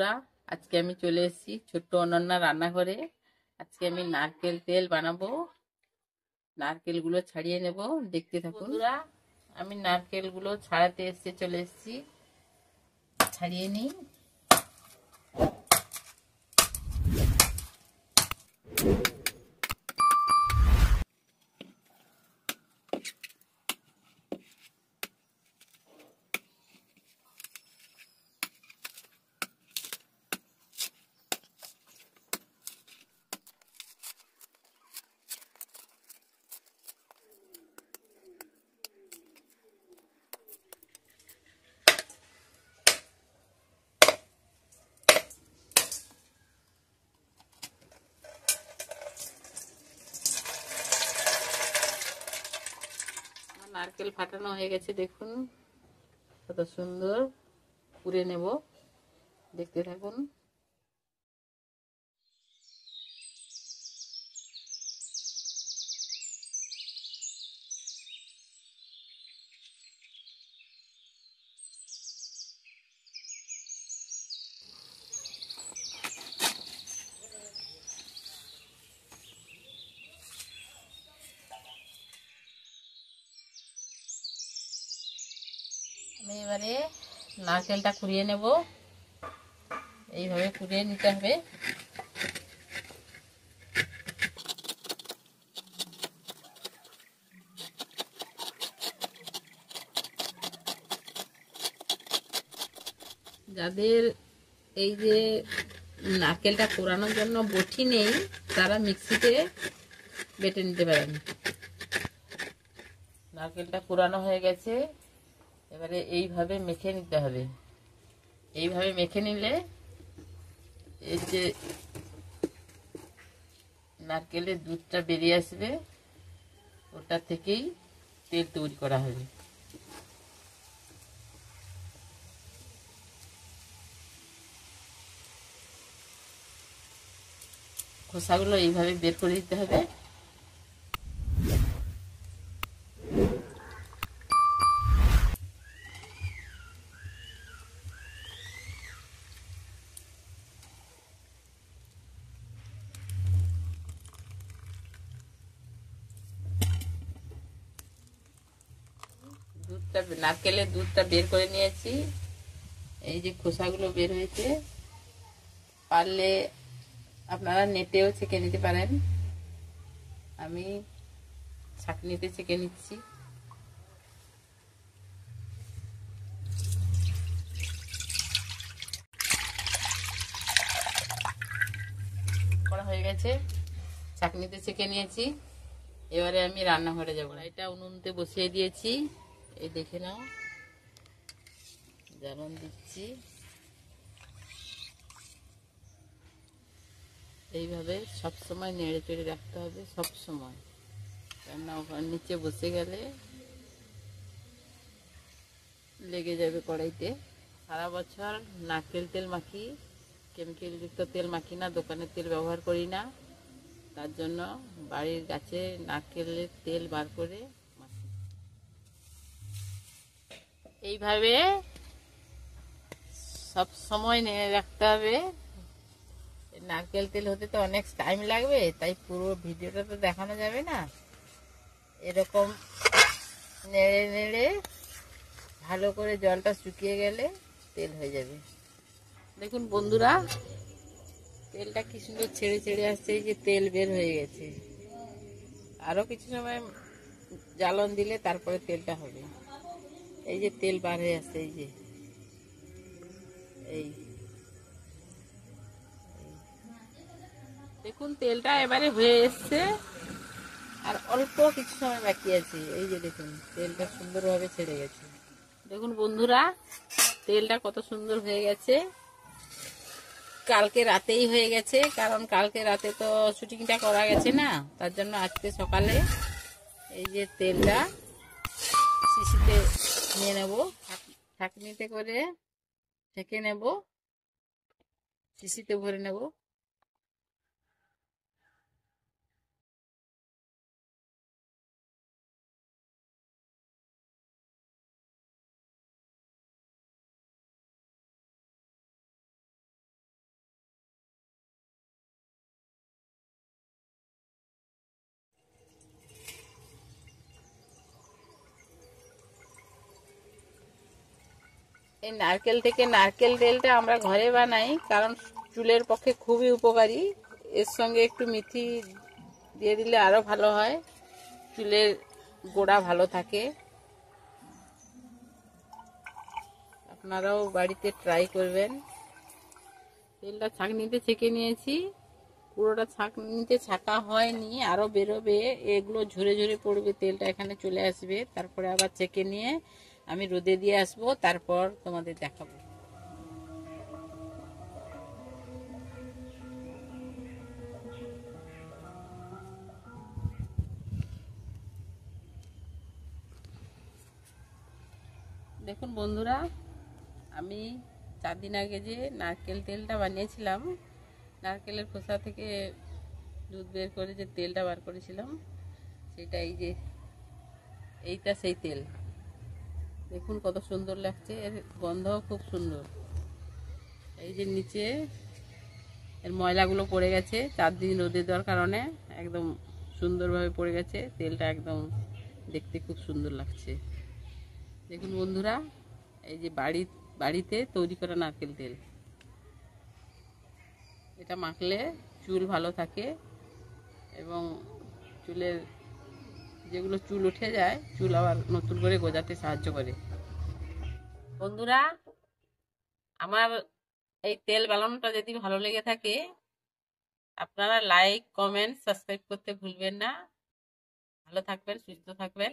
বন্ধুরা, আজকে আমি চলে এসেছি ছোট্ট অনন্যা রান্নাঘরে। আজকে আমি নারকেল তেল বানাবো। নারকেলগুলো ছাড়িয়ে নেব, দেখতে থাকুন। বন্ধুরা, আমি নারকেলগুলো ছাড়াতে চলে এসেছি। ছাড়িয়ে নিই। নারকেল ফাটানো হয়ে গেছে, দেখুন কত সুন্দর পুড়ে নেব, দেখতে থাকুন। আমি এবারে নারকেলটা কুড়িয়ে নেব। এইভাবে কুড়িয়ে নিতে হবে। যাদের এই যে নারকেলটা কোরানোর জন্য বটি নেই, তারা মিক্সিতে বেটে নিতে পারেন। নারকেলটা কোরানো হয়ে গেছে, এবারে এইভাবে মেখে নিতে হবে। এইভাবে মেখে নিলে এই যে নারকেলের দুধটা বেরিয়ে আসবে, ওটা থেকেই তেল তৈরি করা হবে। খোসাগুলো এইভাবে বের করে দিতে হবে। নারকেলের দুধটা বের করে নিয়েছি। এই যে খোসাগুলো বের হয়েছে, পারলে আপনারা নেটেও ছেঁকে নিতে পারেন। আমি ছাঁকনিতে ছেঁকে নিচ্ছি। করা হয়ে গেছে, ছাঁকনিতে ছেঁকে নিয়েছি। এবারে আমি রান্নাঘরে যাবো। এটা উনুনতে বসিয়ে দিয়েছি, এই দেখে নাও, জ্বালন দিচ্ছি। এইভাবে সব সময় নেড়ে চেড়ে রাখতে হবে, সব সময়, কেননা ওখানে নিচে বসে গেলে লেগে যাবে কড়াইতে। সারা বছর নারকেল তেল মাখি, কেমিক্যালযুক্ত তেল মাখি না, দোকানের তেল ব্যবহার করি না। তার জন্য বাড়ির গাছে নারকেলের তেল বার করে মাখি। এইভাবে সব সময় নেড়ে রাখতে হবে। নারকেল তেল হতে তো অনেক টাইম লাগবে, তাই পুরো ভিডিওটা তো দেখানো যাবে না। এরকম নেড়ে নেড়ে ভালো করে জলটা শুকিয়ে গেলে তেল হয়ে যাবে। দেখুন বন্ধুরা, তেলটা কি সুন্দর ছেড়ে ছেড়ে আসছে, এই যে তেল বের হয়ে গেছে। আরো কিছু সময় জ্বালন দিলে তারপরে তেলটা হবে। এই যে তেল বার হয়ে আসছে, এই যে এই দেখুন তেলটা এবারে হয়ে এসছে, আর অল্প কিছু সময় বাকি আছে। এই যে দেখুন তেলটা সুন্দরভাবে ছেড়ে গেছে। দেখুন বন্ধুরা, তেলটা কত সুন্দর হয়ে গেছে। কালকে রাতেই হয়ে গেছে, কারণ কালকে রাতে তো শুটিংটা করা গেছে না, তার জন্য আজকে সকালে এই যে তেলটা শিশিতে নিয়ে নেব, ঢাকনিতে করে ঢেকে নেব, শিশিতে ভরে নেব। এই নারকেল থেকে নারকেল তেলটা আমরা ঘরে বানাই, কারণ চুলের পক্ষে খুবই উপকারী। এর সঙ্গে একটু মেথি দিয়ে দিলে আরো ভালো হয়, চুলের গোড়া ভালো থাকে। আপনারাও বাড়িতে ট্রাই করবেন। তেলটা ছাঁকনিতে ছেঁকে নিয়েছি, পুরোটা ছাঁকনিতে ছাঁকা হয়নি, আরো বেরোবে, এগুলো ঝরে ঝরে পড়বে, তেলটা এখানে চলে আসবে। তারপরে আবার ছেঁকে নিয়ে আমি রোদে দিয়ে আসবো, তারপর তোমাদের দেখাবো। দেখুন বন্ধুরা, আমি 4 দিন আগে যে নারকেল তেলটা বানিয়েছিলাম, নারকেলের খোসা থেকে দুধ বের করে যে তেলটা বার করেছিলাম, সেটা এই যে এইটা সেই তেল। দেখুন কত সুন্দর লাগছে, এর গন্ধও খুব সুন্দর। এই যে নিচে এর ময়লাগুলো পড়ে গেছে, 4 দিন রোদে দেওয়ার কারণে একদম সুন্দরভাবে পড়ে গেছে। তেলটা একদম দেখতে খুব সুন্দর লাগছে। দেখুন বন্ধুরা, এই যে বাড়িতে তৈরি করা নারকেল তেল, এটা মাখলে চুল ভালো থাকে এবং চুলের যেগুলো চুল উঠে যায়, চুল আবার নতুন করে গজাতে সাহায্য করে। বন্ধুরা, আমার এই তেল বানানোটা যদি ভালো লেগে থাকে, আপনারা লাইক, কমেন্ট, সাবস্ক্রাইব করতে ভুলবেন না। ভালো থাকবেন, সুস্থ থাকবেন।